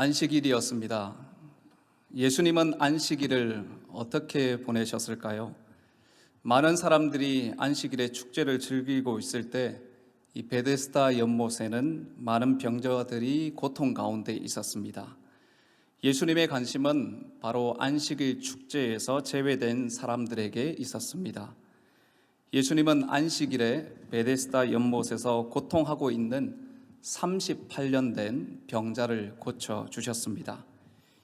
안식일이었습니다. 예수님은 안식일을 어떻게 보내셨을까요? 많은 사람들이 안식일에 축제를 즐기고 있을 때 이 베데스다 연못에는 많은 병자들이 고통 가운데 있었습니다. 예수님의 관심은 바로 안식일 축제에서 제외된 사람들에게 있었습니다. 예수님은 안식일에 베데스다 연못에서 고통하고 있는 38년 된 병자를 고쳐주셨습니다.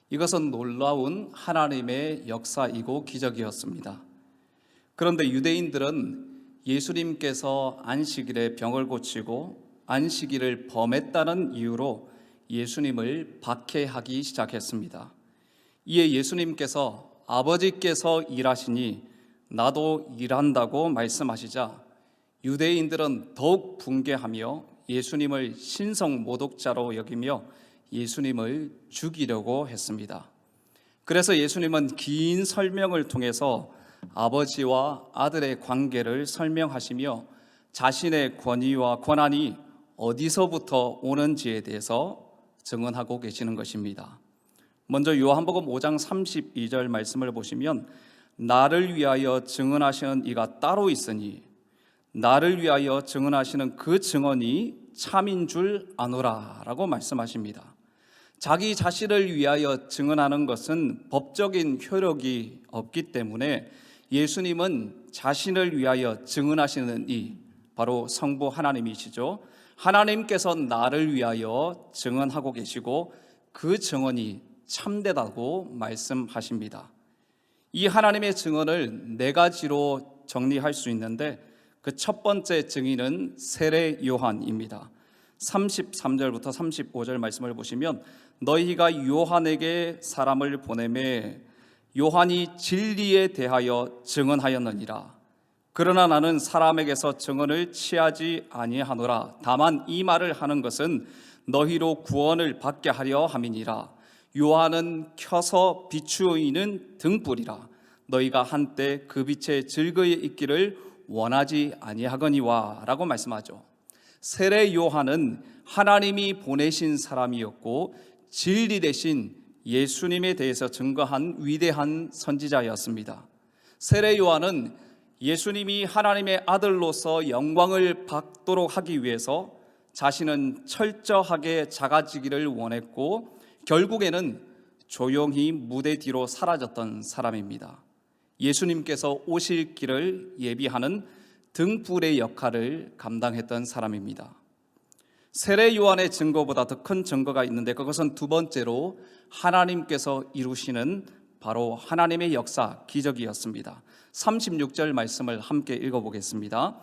이것은 놀라운 하나님의 역사이고 기적이었습니다. 그런데 유대인들은 예수님께서 안식일에 병을 고치고 안식일을 범했다는 이유로 예수님을 박해하기 시작했습니다. 이에 예수님께서 아버지께서 일하시니 나도 일한다고 말씀하시자 유대인들은 더욱 붕괴하며 예수님을 신성모독자로 여기며 예수님을 죽이려고 했습니다. 그래서 예수님은 긴 설명을 통해서 아버지와 아들의 관계를 설명하시며 자신의 권위와 권한이 어디서부터 오는지에 대해서 증언하고 계시는 것입니다. 먼저 요한복음 5장 32절 말씀을 보시면 나를 위하여 증언하시는 이가 따로 있으니 나를 위하여 증언하시는 그 증언이 참인 줄 아노라 라고 말씀하십니다. 자기 자신을 위하여 증언하는 것은 법적인 효력이 없기 때문에 예수님은 자신을 위하여 증언하시는 이 바로 성부 하나님이시죠. 하나님께서 나를 위하여 증언하고 계시고 그 증언이 참되다고 말씀하십니다. 이 하나님의 증언을 네 가지로 정리할 수 있는데 그 첫 번째 증인은 세례 요한입니다. 33절부터 35절 말씀을 보시면 너희가 요한에게 사람을 보내매 요한이 진리에 대하여 증언하였느니라. 그러나 나는 사람에게서 증언을 취하지 아니하노라. 다만 이 말을 하는 것은 너희로 구원을 받게 하려 함이니라. 요한은 켜서 비추이는 등불이라. 너희가 한때 그 빛에 즐거이 있기를 원하지 아니하거니와 라고 말씀하죠. 세례 요한은 하나님이 보내신 사람이었고 진리 대신 예수님에 대해서 증거한 위대한 선지자였습니다. 세례 요한은 예수님이 하나님의 아들로서 영광을 받도록 하기 위해서 자신은 철저하게 작아지기를 원했고 결국에는 조용히 무대 뒤로 사라졌던 사람입니다. 예수님께서 오실 길을 예비하는 등불의 역할을 감당했던 사람입니다. 세례 요한의 증거보다 더 큰 증거가 있는데 그것은 두 번째로 하나님께서 이루시는 바로 하나님의 역사, 기적이었습니다. 36절 말씀을 함께 읽어보겠습니다.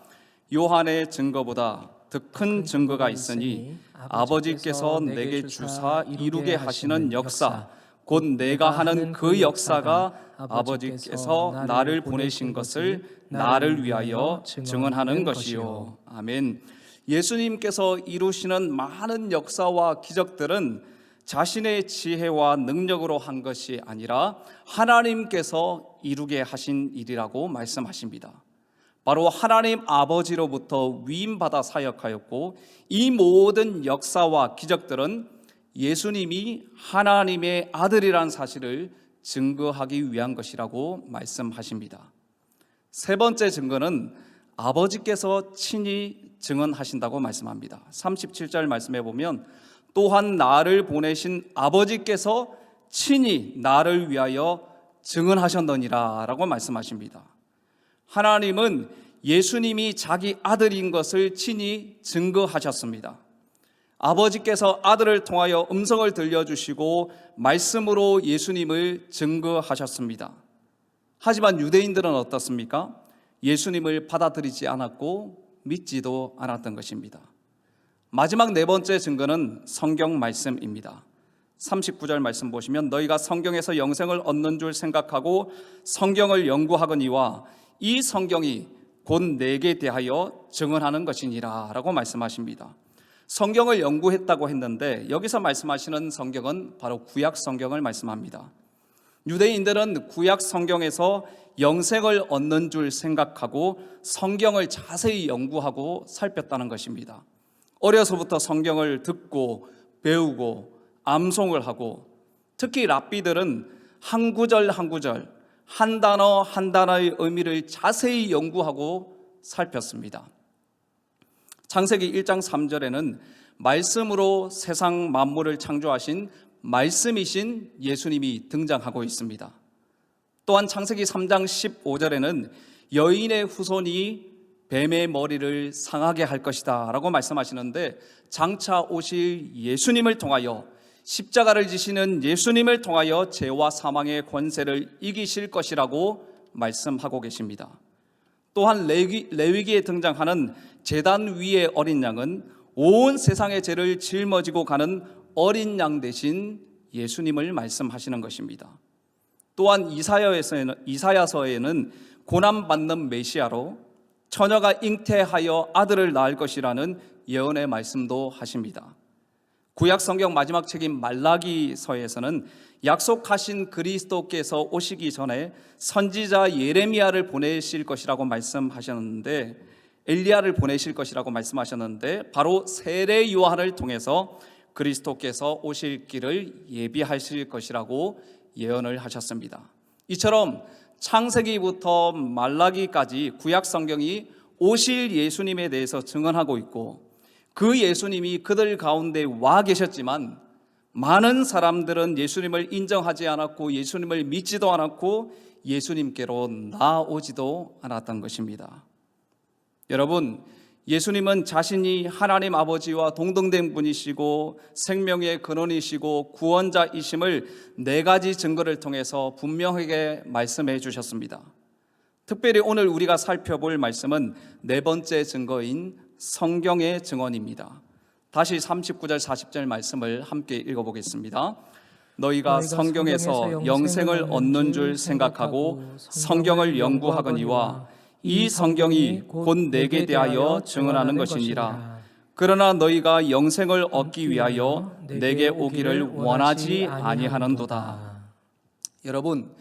요한의 증거보다 더 큰 증거가 있으니 아버지께서 내게 주사 이루게 하시는 역사 곧 내가 하는 그 역사가 아버지께서 나를 보내신 것을 나를 위하여 증언하는 것이요. 아멘. 예수님께서 이루시는 많은 역사와 기적들은 자신의 지혜와 능력으로 한 것이 아니라 하나님께서 이루게 하신 일이라고 말씀하십니다. 바로 하나님 아버지로부터 위임받아 사역하였고 이 모든 역사와 기적들은 예수님이 하나님의 아들이라는 사실을 증거하기 위한 것이라고 말씀하십니다. 세 번째 증거는 아버지께서 친히 증언하신다고 말씀합니다. 37절 말씀해 보면 또한 나를 보내신 아버지께서 친히 나를 위하여 증언하셨느니라 라고 말씀하십니다. 하나님은 예수님이 자기 아들인 것을 친히 증거하셨습니다. 아버지께서 아들을 통하여 음성을 들려주시고 말씀으로 예수님을 증거하셨습니다. 하지만 유대인들은 어떻습니까? 예수님을 받아들이지 않았고 믿지도 않았던 것입니다. 마지막 네 번째 증거는 성경 말씀입니다. 39절 말씀 보시면 너희가 성경에서 영생을 얻는 줄 생각하고 성경을 연구하거니와 이 성경이 곧 내게 대하여 증언하는 것이니라 라고 말씀하십니다. 성경을 연구했다고 했는데 여기서 말씀하시는 성경은 바로 구약 성경을 말씀합니다. 유대인들은 구약 성경에서 영생을 얻는 줄 생각하고 성경을 자세히 연구하고 살폈다는 것입니다. 어려서부터 성경을 듣고 배우고 암송을 하고, 특히 랍비들은 한 구절 한 구절, 한 단어 한 단어의 의미를 자세히 연구하고 살폈습니다. 창세기 1장 3절에는 말씀으로 세상 만물을 창조하신 말씀이신 예수님이 등장하고 있습니다. 또한 창세기 3장 15절에는 여인의 후손이 뱀의 머리를 상하게 할 것이다 라고 말씀하시는데, 장차 오실 예수님을 통하여, 십자가를 지시는 예수님을 통하여 죄와 사망의 권세를 이기실 것이라고 말씀하고 계십니다. 또한 레위기에 등장하는 제단 위의 어린 양은 온 세상의 죄를 짊어지고 가는 어린 양 대신 예수님을 말씀하시는 것입니다. 또한 이사야서에는 고난받는 메시아로 처녀가 잉태하여 아들을 낳을 것이라는 예언의 말씀도 하십니다. 구약 성경 마지막 책인 말라기서에서는 약속하신 그리스도께서 오시기 전에 선지자 예레미야를 보내실 것이라고 말씀하셨는데, 엘리야를 보내실 것이라고 말씀하셨는데, 바로 세례 요한을 통해서 그리스도께서 오실 길을 예비하실 것이라고 예언을 하셨습니다. 이처럼 창세기부터 말라기까지 구약 성경이 오실 예수님에 대해서 증언하고 있고, 그 예수님이 그들 가운데 와 계셨지만 많은 사람들은 예수님을 인정하지 않았고 예수님을 믿지도 않았고 예수님께로 나아오지도 않았던 것입니다. 여러분, 예수님은 자신이 하나님 아버지와 동등된 분이시고 생명의 근원이시고 구원자이심을 4가지 증거를 통해서 분명하게 말씀해 주셨습니다. 특별히 오늘 우리가 살펴볼 말씀은 4번째 증거인 성경의 증언입니다. 다시 39절 40절 말씀을 함께 읽어보겠습니다. 너희가 성경에서 영생을 얻는 줄 생각하고 성경을 연구하거니와 이 성경이 곧 내게 대하여 증언하는 것이니라. 그러나 너희가 영생을 얻기 위하여 내게 오기를 원하지 아니하는도다. 여러분,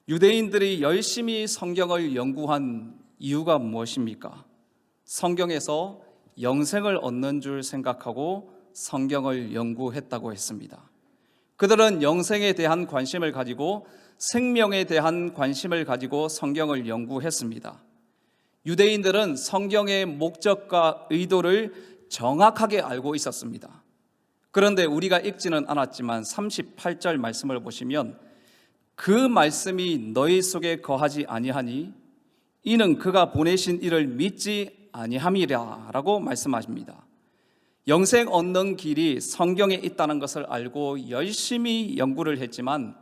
유대인들이 열심히 성경을 연구한 이유가 무엇입니까? 성경에서 영생을 얻는 줄 생각하고 성경을 연구했다고 했습니다. 그들은 영생에 대한 관심을 가지고 생명에 대한 관심을 가지고 성경을 연구했습니다. 유대인들은 성경의 목적과 의도를 정확하게 알고 있었습니다. 그런데 우리가 읽지는 않았지만 38절 말씀을 보시면 그 말씀이 너희 속에 거하지 아니하니 이는 그가 보내신 이를 믿지 아니함이라 라고 말씀하십니다. 영생 얻는 길이 성경에 있다는 것을 알고 열심히 연구를 했지만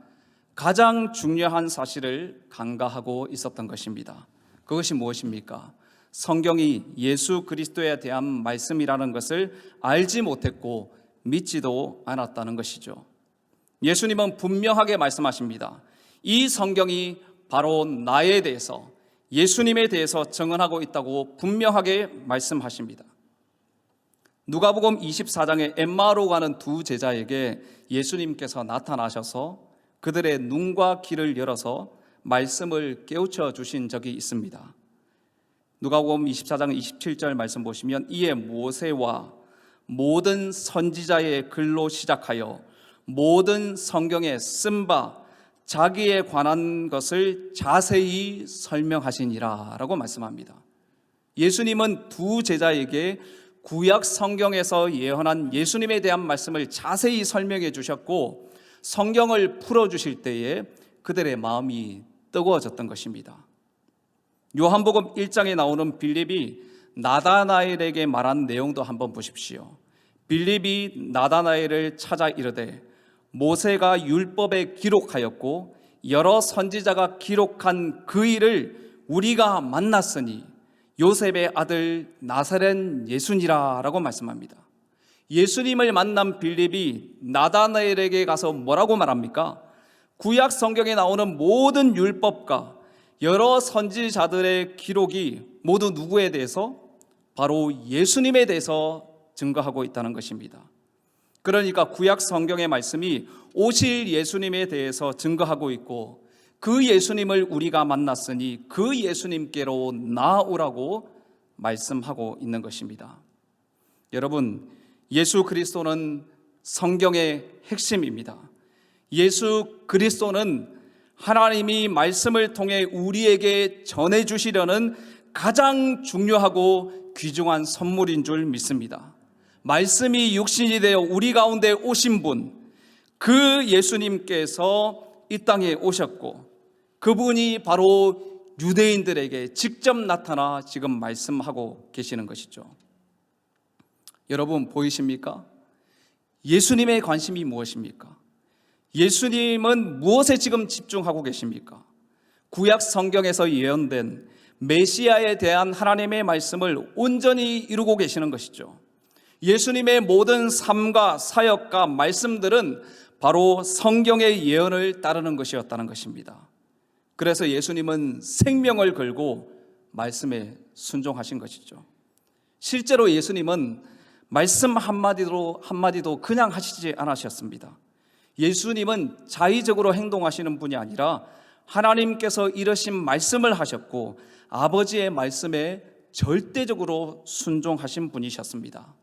가장 중요한 사실을 간과하고 있었던 것입니다. 그것이 무엇입니까? 성경이 예수 그리스도에 대한 말씀이라는 것을 알지 못했고 믿지도 않았다는 것이죠. 예수님은 분명하게 말씀하십니다. 이 성경이 바로 나에 대해서, 예수님에 대해서 증언하고 있다고 분명하게 말씀하십니다. 누가복음 24장에 엠마오로 가는 2 제자에게 예수님께서 나타나셔서 그들의 눈과 귀를 열어서 말씀을 깨우쳐 주신 적이 있습니다. 누가복음 24장 27절 말씀 보시면 이에 모세와 모든 선지자의 글로 시작하여 모든 성경에 쓴 바 자기에 관한 것을 자세히 설명하시니라 라고 말씀합니다. 예수님은 2 제자에게 구약 성경에서 예언한 예수님에 대한 말씀을 자세히 설명해 주셨고 성경을 풀어주실 때에 그들의 마음이 뜨거워졌던 것입니다. 요한복음 1장에 나오는 빌립이 나다나엘에게 말한 내용도 한번 보십시오. 빌립이 나다나엘을 찾아 이르되 모세가 율법에 기록하였고 여러 선지자가 기록한 그 일을 우리가 만났으니 요셉의 아들 나사렛 예수니라 라고 말씀합니다. 예수님을 만난 빌립이 나다나엘에게 가서 뭐라고 말합니까? 구약 성경에 나오는 모든 율법과 여러 선지자들의 기록이 모두 누구에 대해서? 바로 예수님에 대해서 증거하고 있다는 것입니다. 그러니까 구약 성경의 말씀이 오실 예수님에 대해서 증거하고 있고 그 예수님을 우리가 만났으니 그 예수님께로 나아오라고 말씀하고 있는 것입니다. 여러분, 예수 그리스도는 성경의 핵심입니다. 예수 그리스도는 하나님이 말씀을 통해 우리에게 전해주시려는 가장 중요하고 귀중한 선물인 줄 믿습니다. 말씀이 육신이 되어 우리 가운데 오신 분, 그 예수님께서 이 땅에 오셨고 그분이 바로 유대인들에게 직접 나타나 지금 말씀하고 계시는 것이죠. 여러분 보이십니까? 예수님의 관심이 무엇입니까? 예수님은 무엇에 지금 집중하고 계십니까? 구약 성경에서 예언된 메시아에 대한 하나님의 말씀을 온전히 이루고 계시는 것이죠. 예수님의 모든 삶과 사역과 말씀들은 바로 성경의 예언을 따르는 것이었다는 것입니다. 그래서 예수님은 생명을 걸고 말씀에 순종하신 것이죠. 실제로 예수님은 말씀 한마디도 그냥 하시지 않으셨습니다. 예수님은 자의적으로 행동하시는 분이 아니라 하나님께서 이르신 말씀을 하셨고 아버지의 말씀에 절대적으로 순종하신 분이셨습니다.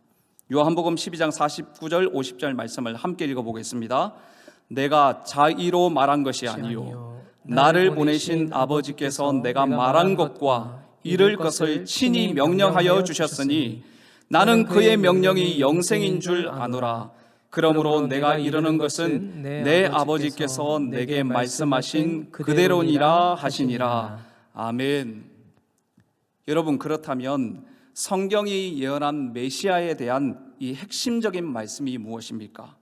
요한복음 12장 49절 50절 말씀을 함께 읽어보겠습니다. 내가 자의로 말한 것이 아니요 나를 보내신 아버지께서 내가 말한 것과 이룰 것을 친히 명령하여 주셨으니 나는 그의 명령이 영생인 줄 아노라. 그러므로 내가 이르는 것은 내 아버지께서 내게 말씀하신 그대로니라 하시니라. 아멘. 여러분, 그렇다면 성경이 예언한 메시아에 대한 이 핵심적인 말씀이 무엇입니까?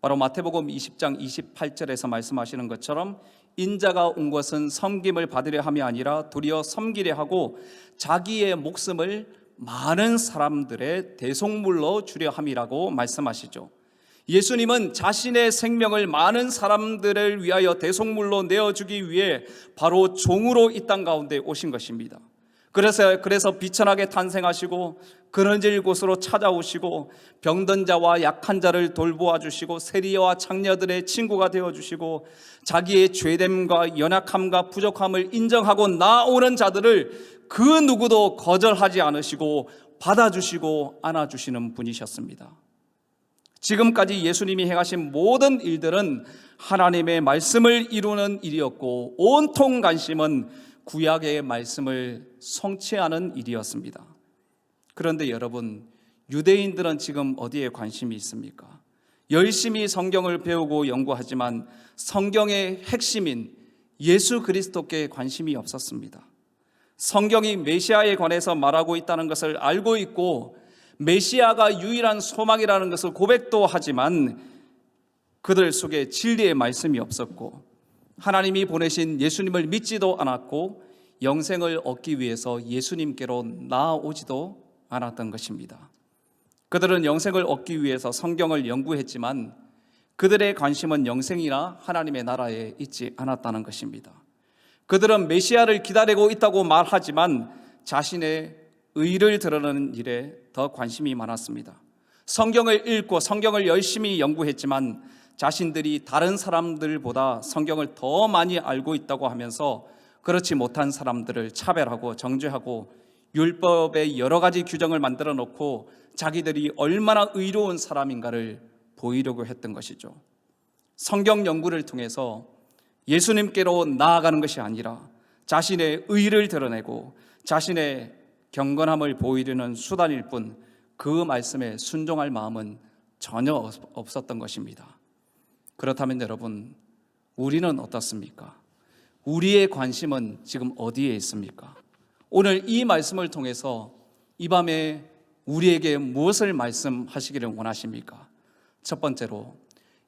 바로 마태복음 20장 28절에서 말씀하시는 것처럼 인자가 온 것은 섬김을 받으려 함이 아니라 도리어 섬기려 하고 자기의 목숨을 많은 사람들의 대속물로 주려 함이라고 말씀하시죠. 예수님은 자신의 생명을 많은 사람들을 위하여 대속물로 내어주기 위해 바로 종으로 이 땅 가운데 오신 것입니다. 그래서 비천하게 탄생하시고 그늘질 곳으로 찾아오시고 병든 자와 약한 자를 돌보아 주시고 세리와 창녀들의 친구가 되어주시고 자기의 죄됨과 연약함과 부족함을 인정하고 나오는 자들을 그 누구도 거절하지 않으시고 받아주시고 안아주시는 분이셨습니다. 지금까지 예수님이 행하신 모든 일들은 하나님의 말씀을 이루는 일이었고 온통 관심은 구약의 말씀을 성취하는 일이었습니다. 그런데 여러분, 유대인들은 지금 어디에 관심이 있습니까? 열심히 성경을 배우고 연구하지만 성경의 핵심인 예수 그리스도께 관심이 없었습니다. 성경이 메시아에 관해서 말하고 있다는 것을 알고 있고 메시아가 유일한 소망이라는 것을 고백도 하지만 그들 속에 진리의 말씀이 없었고 하나님이 보내신 예수님을 믿지도 않았고 영생을 얻기 위해서 예수님께로 나아오지도 않았던 것입니다. 그들은 영생을 얻기 위해서 성경을 연구했지만 그들의 관심은 영생이나 하나님의 나라에 있지 않았다는 것입니다. 그들은 메시아를 기다리고 있다고 말하지만 자신의 의를 드러내는 일에 더 관심이 많았습니다. 성경을 읽고 성경을 열심히 연구했지만 자신들이 다른 사람들보다 성경을 더 많이 알고 있다고 하면서 그렇지 못한 사람들을 차별하고 정죄하고 율법의 여러 가지 규정을 만들어 놓고 자기들이 얼마나 의로운 사람인가를 보이려고 했던 것이죠. 성경 연구를 통해서 예수님께로 나아가는 것이 아니라 자신의 의를 드러내고 자신의 경건함을 보이려는 수단일 뿐 그 말씀에 순종할 마음은 전혀 없었던 것입니다. 그렇다면 여러분, 우리는 어떻습니까? 우리의 관심은 지금 어디에 있습니까? 오늘 이 말씀을 통해서 이 밤에 우리에게 무엇을 말씀하시기를 원하십니까? 첫 번째로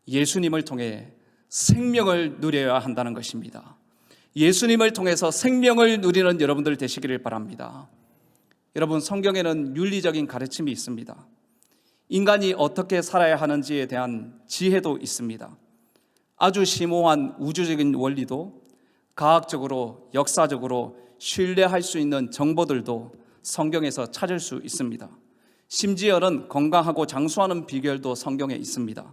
예수님을 통해 생명을 누려야 한다는 것입니다. 예수님을 통해서 생명을 누리는 여러분들 되시기를 바랍니다. 여러분, 성경에는 윤리적인 가르침이 있습니다. 인간이 어떻게 살아야 하는지에 대한 지혜도 있습니다. 아주 심오한 우주적인 원리도 과학적으로, 역사적으로 신뢰할 수 있는 정보들도 성경에서 찾을 수 있습니다. 심지어는 건강하고 장수하는 비결도 성경에 있습니다.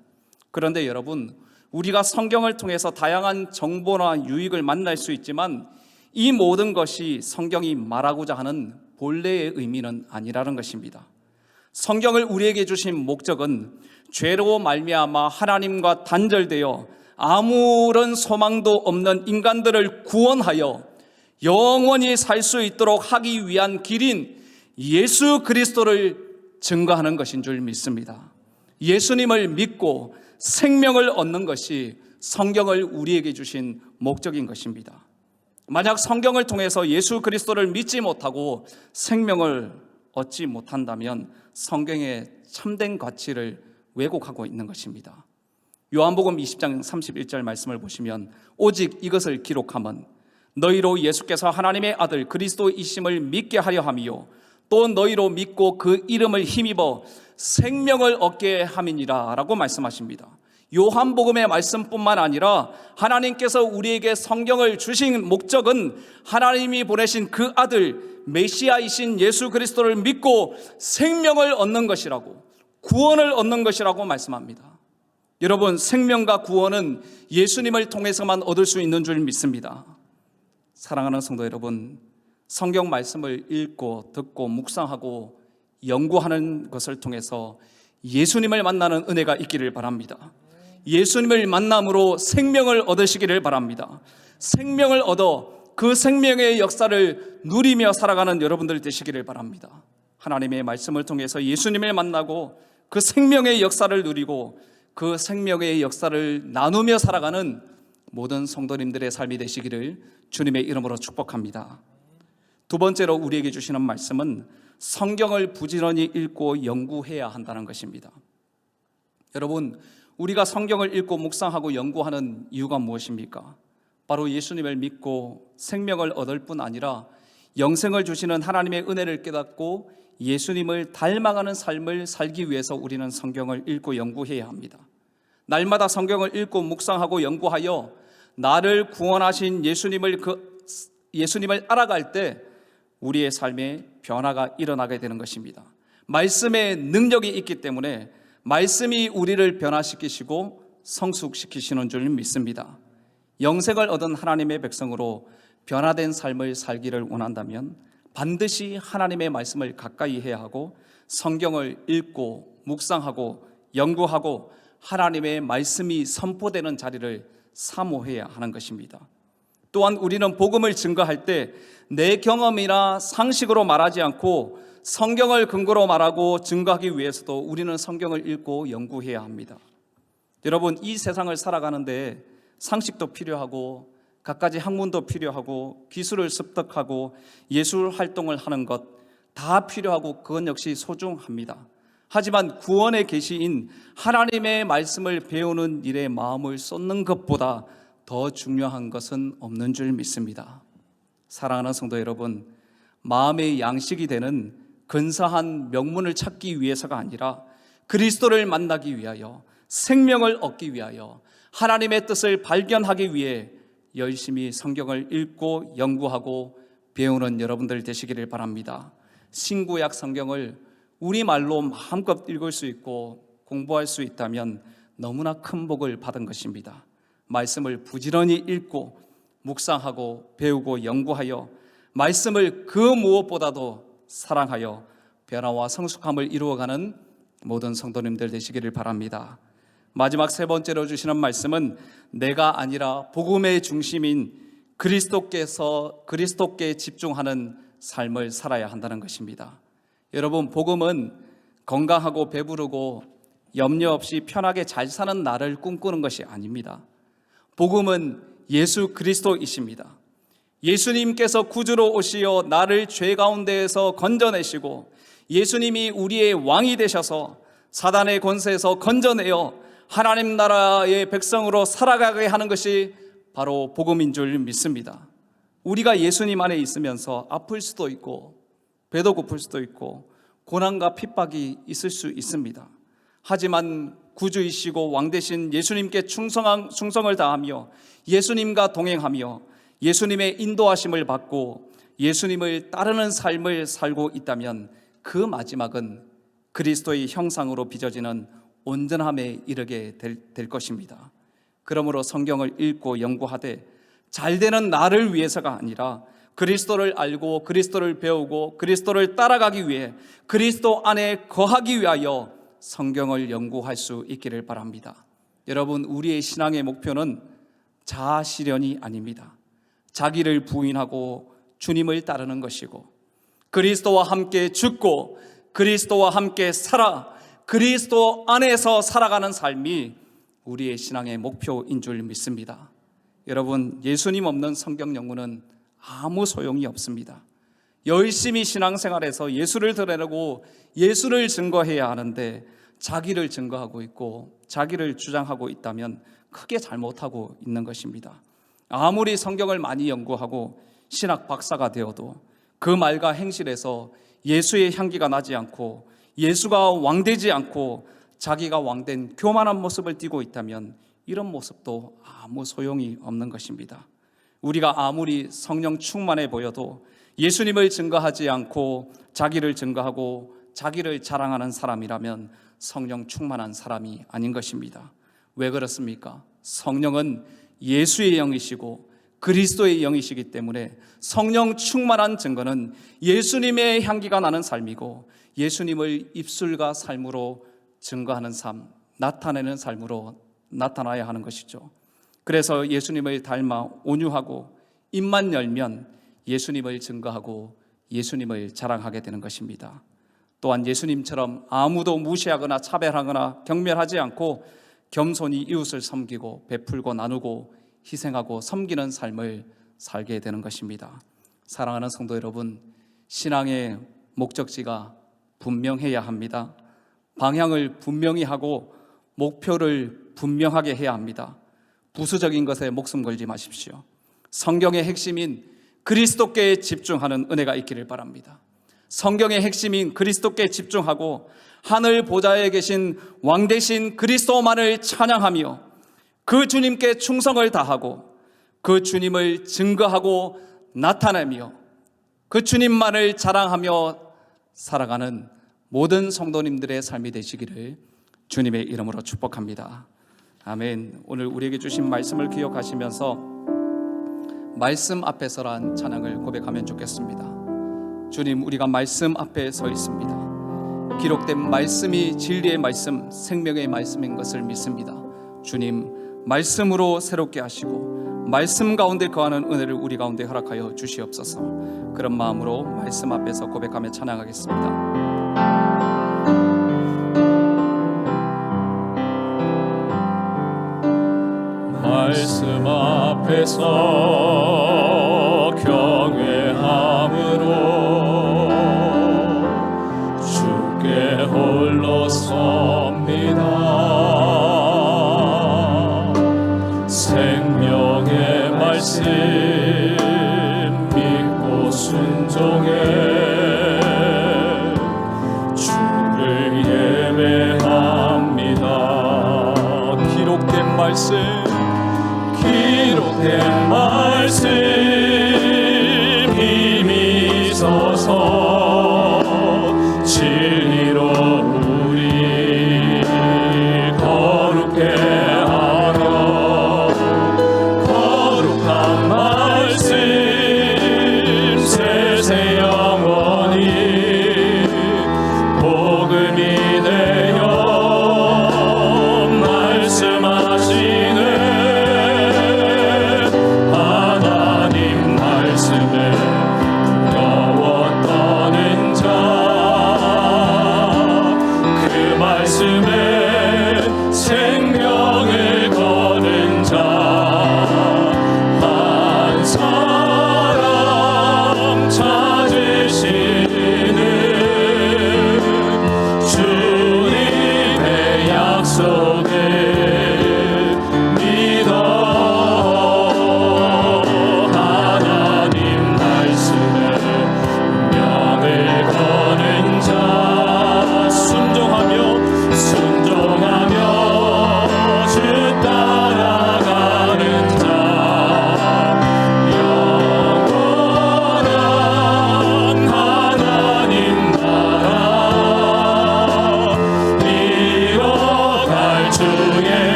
그런데 여러분, 우리가 성경을 통해서 다양한 정보나 유익을 만날 수 있지만 이 모든 것이 성경이 말하고자 하는 본래의 의미는 아니라는 것입니다. 성경을 우리에게 주신 목적은 죄로 말미암아 하나님과 단절되어 아무런 소망도 없는 인간들을 구원하여 영원히 살 수 있도록 하기 위한 길인 예수 그리스도를 증거하는 것인 줄 믿습니다. 예수님을 믿고 생명을 얻는 것이 성경을 우리에게 주신 목적인 것입니다. 만약 성경을 통해서 예수 그리스도를 믿지 못하고 생명을 얻지 못한다면 성경의 참된 가치를 왜곡하고 있는 것입니다. 요한복음 20장 31절 말씀을 보시면 오직 이것을 기록함은 너희로 예수께서 하나님의 아들 그리스도이심을 믿게 하려 함이요 또 너희로 믿고 그 이름을 힘입어 생명을 얻게 함이니라 라고 말씀하십니다. 요한복음의 말씀뿐만 아니라 하나님께서 우리에게 성경을 주신 목적은 하나님이 보내신 그 아들 메시아이신 예수 그리스도를 믿고 생명을 얻는 것이라고, 구원을 얻는 것이라고 말씀합니다. 여러분, 생명과 구원은 예수님을 통해서만 얻을 수 있는 줄 믿습니다. 사랑하는 성도 여러분, 성경 말씀을 읽고 듣고 묵상하고 연구하는 것을 통해서 예수님을 만나는 은혜가 있기를 바랍니다. 예수님을 만남으로 생명을 얻으시기를 바랍니다. 생명을 얻어 그 생명의 역사를 누리며 살아가는 여러분들 되시기를 바랍니다. 하나님의 말씀을 통해서 예수님을 만나고 그 생명의 역사를 누리고 그 생명의 역사를 나누며 살아가는 모든 성도님들의 삶이 되시기를 주님의 이름으로 축복합니다. 두 번째로 우리에게 주시는 말씀은 성경을 부지런히 읽고 연구해야 한다는 것입니다. 여러분, 우리가 성경을 읽고 묵상하고 연구하는 이유가 무엇입니까? 바로 예수님을 믿고 생명을 얻을 뿐 아니라 영생을 주시는 하나님의 은혜를 깨닫고 예수님을 닮아가는 삶을 살기 위해서 우리는 성경을 읽고 연구해야 합니다. 날마다 성경을 읽고 묵상하고 연구하여 나를 구원하신 예수님을 알아갈 때 우리의 삶에 변화가 일어나게 되는 것입니다. 말씀의 능력이 있기 때문에 말씀이 우리를 변화시키시고 성숙시키시는 줄 믿습니다. 영생을 얻은 하나님의 백성으로 변화된 삶을 살기를 원한다면 반드시 하나님의 말씀을 가까이 해야 하고 성경을 읽고 묵상하고 연구하고 하나님의 말씀이 선포되는 자리를 사모해야 하는 것입니다. 또한 우리는 복음을 증거할 때 내 경험이나 상식으로 말하지 않고 성경을 근거로 말하고 증거하기 위해서도 우리는 성경을 읽고 연구해야 합니다. 여러분, 이 세상을 살아가는데 상식도 필요하고 갖가지 학문도 필요하고 기술을 습득하고 예술 활동을 하는 것 다 필요하고 그건 역시 소중합니다. 하지만 구원의 계시인 하나님의 말씀을 배우는 일에 마음을 쏟는 것보다 더 중요한 것은 없는 줄 믿습니다. 사랑하는 성도 여러분, 마음의 양식이 되는 근사한 명문을 찾기 위해서가 아니라 그리스도를 만나기 위하여 생명을 얻기 위하여 하나님의 뜻을 발견하기 위해 열심히 성경을 읽고 연구하고 배우는 여러분들 되시기를 바랍니다. 신구약 성경을 우리말로 마음껏 읽을 수 있고 공부할 수 있다면 너무나 큰 복을 받은 것입니다. 말씀을 부지런히 읽고 묵상하고 배우고 연구하여 말씀을 그 무엇보다도 사랑하여 변화와 성숙함을 이루어가는 모든 성도님들 되시기를 바랍니다. 마지막 세 번째로 주시는 말씀은 내가 아니라 복음의 중심인 그리스도께 집중하는 삶을 살아야 한다는 것입니다. 여러분, 복음은 건강하고 배부르고 염려 없이 편하게 잘 사는 나를 꿈꾸는 것이 아닙니다. 복음은 예수 그리스도이십니다. 예수님께서 구주로 오시어 나를 죄 가운데에서 건져내시고 예수님이 우리의 왕이 되셔서 사단의 권세에서 건져내어 하나님 나라의 백성으로 살아가게 하는 것이 바로 복음인 줄 믿습니다. 우리가 예수님 안에 있으면서 아플 수도 있고 배도 고플 수도 있고 고난과 핍박이 있을 수 있습니다. 하지만 구주이시고 왕 되신 예수님께 충성을 다하며 예수님과 동행하며 예수님의 인도하심을 받고 예수님을 따르는 삶을 살고 있다면 그 마지막은 그리스도의 형상으로 빚어지는 온전함에 이르게 될 것입니다. 그러므로 성경을 읽고 연구하되 잘되는 나를 위해서가 아니라 그리스도를 알고 그리스도를 배우고 그리스도를 따라가기 위해 그리스도 안에 거하기 위하여 성경을 연구할 수 있기를 바랍니다. 여러분, 우리의 신앙의 목표는 자아 실현이 아닙니다. 자기를 부인하고 주님을 따르는 것이고, 그리스도와 함께 죽고 그리스도와 함께 살아 그리스도 안에서 살아가는 삶이 우리의 신앙의 목표인 줄 믿습니다. 여러분, 예수님 없는 성경 연구는 아무 소용이 없습니다. 열심히 신앙생활에서 예수를 드러내고 예수를 증거해야 하는데 자기를 증거하고 있고 자기를 주장하고 있다면 크게 잘못하고 있는 것입니다. 아무리 성경을 많이 연구하고 신학 박사가 되어도 그 말과 행실에서 예수의 향기가 나지 않고 예수가 왕되지 않고 자기가 왕된 교만한 모습을 띠고 있다면 이런 모습도 아무 소용이 없는 것입니다. 우리가 아무리 성령 충만해 보여도 예수님을 증거하지 않고 자기를 증거하고 자기를 자랑하는 사람이라면 성령 충만한 사람이 아닌 것입니다. 왜 그렇습니까? 성령은 예수의 영이시고 그리스도의 영이시기 때문에 성령 충만한 증거는 예수님의 향기가 나는 삶이고 예수님을 입술과 삶으로 증거하는 삶, 나타내는 삶으로 나타나야 하는 것이죠. 그래서 예수님을 닮아 온유하고 입만 열면 예수님을 증거하고 예수님을 자랑하게 되는 것입니다. 또한 예수님처럼 아무도 무시하거나 차별하거나 경멸하지 않고 겸손히 이웃을 섬기고 베풀고 나누고 희생하고 섬기는 삶을 살게 되는 것입니다. 사랑하는 성도 여러분, 신앙의 목적지가 분명해야 합니다. 방향을 분명히 하고 목표를 분명하게 해야 합니다. 부수적인 것에 목숨 걸지 마십시오. 성경의 핵심인 그리스도께 집중하는 은혜가 있기를 바랍니다. 성경의 핵심인 그리스도께 집중하고 하늘 보좌에 계신 왕 되신 그리스도만을 찬양하며 그 주님께 충성을 다하고 그 주님을 증거하고 나타내며 그 주님만을 자랑하며 살아가는 모든 성도님들의 삶이 되시기를 주님의 이름으로 축복합니다. 아멘. 오늘 우리에게 주신 말씀을 기억하시면서 말씀 앞에서란 찬양을 고백하면 좋겠습니다. 주님, 우리가 말씀 앞에 서 있습니다. 기록된 말씀이 진리의 말씀, 생명의 말씀인 것을 믿습니다. 주님, 말씀으로 새롭게 하시고 말씀 가운데 거하는 은혜를 우리 가운데 허락하여 주시옵소서. 그런 마음으로 말씀 앞에서 고백하며 찬양하겠습니다. 말씀 앞에서 경외함으로 주께 홀로 섭니다. 생명의 말씀 믿고 순종해 주를 예배합니다. 기록된 말씀 힘이 있어서 진리로 우리 거룩해 하며 거룩한 말씀 세세 영원히 복음이 되어 말씀하시네. 하나님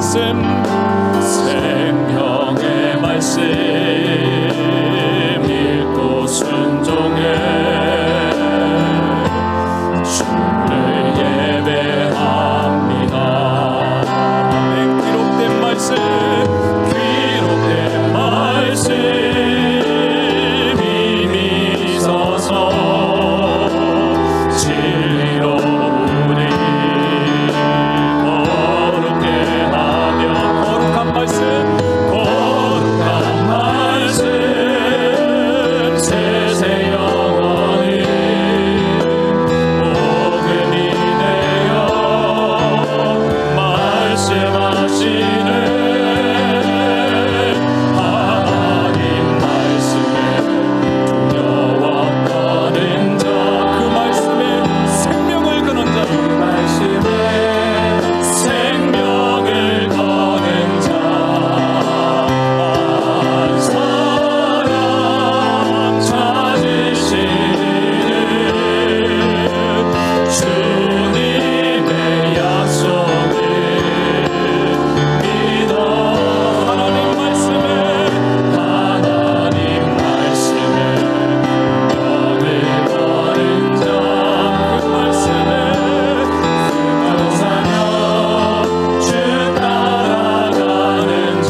말씀 생명의 말씀 읽고 순종해 주를 예배합니다. 기록된 말씀 힘이 서서 진리로 우리 거룩해 하며 거룩한 말씀 세세 영원히 복음이 되어 말씀하시네. 하나님 말씀에 두려워하는 자, 그 말씀에 생명을 거는 자, 그 말씀에 생명을 거는 자, 사랑 찾으시는 주님의 약속을 믿어. 하나님 말씀에 영을 거는 자, 그 말씀에 사며 주 따라가는 자,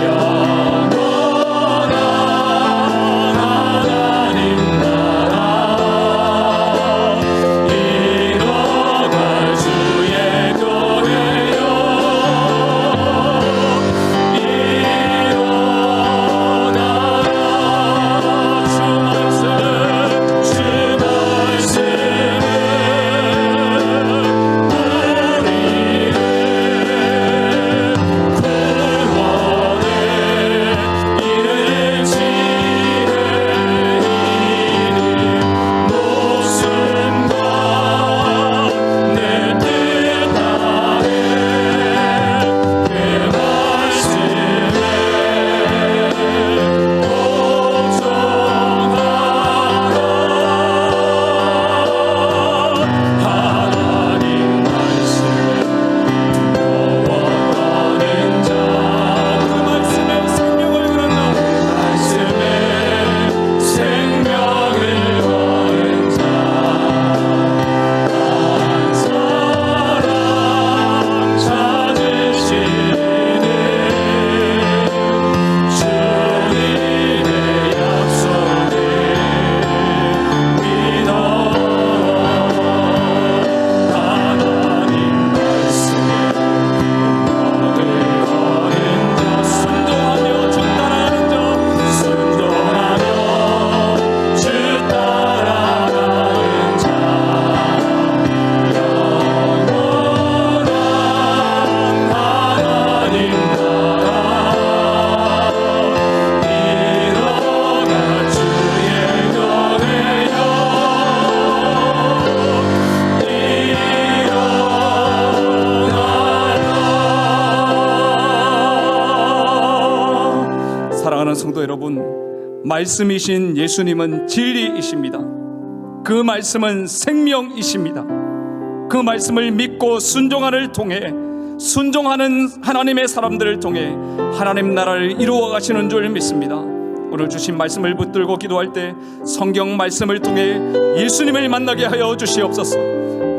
영원한 하나님 나라 이뤄갈 주의 교회요 일어나라. 주 사랑하는 성도 여러분, 말씀이신 예수님은 진리이십니다. 그 말씀은 생명이십니다. 그 말씀을 믿고 순종하는 하나님의 사람들을 통해 하나님 나라를 이루어 가시는 줄 믿습니다. 오늘 주신 말씀을 붙들고 기도할 때 성경 말씀을 통해 예수님을 만나게 하여 주시옵소서.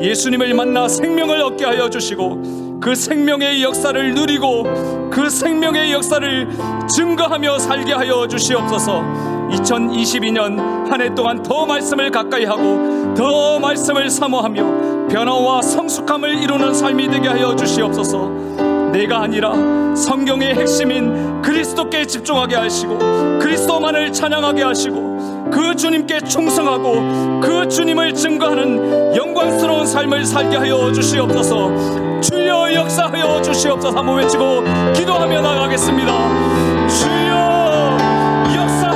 예수님을 만나 생명을 얻게 하여 주시고 그 생명의 역사를 누리고 그 생명의 역사를 증거하며 살게 하여 주시옵소서. 2022년 한 해 동안 더 말씀을 가까이 하고 더 말씀을 사모하며 변화와 성숙함을 이루는 삶이 되게 하여 주시옵소서. 내가 아니라 성경의 핵심인 그리스도께 집중하게 하시고 그리스도만을 찬양하게 하시고 그 주님께 충성하고 그 주님을 증거하는 영광스러운 삶을 살게 하여 주시옵소서. 주여 역사하여 주시옵소서. 한번 외치고 기도하며 나가겠습니다. 주여 역사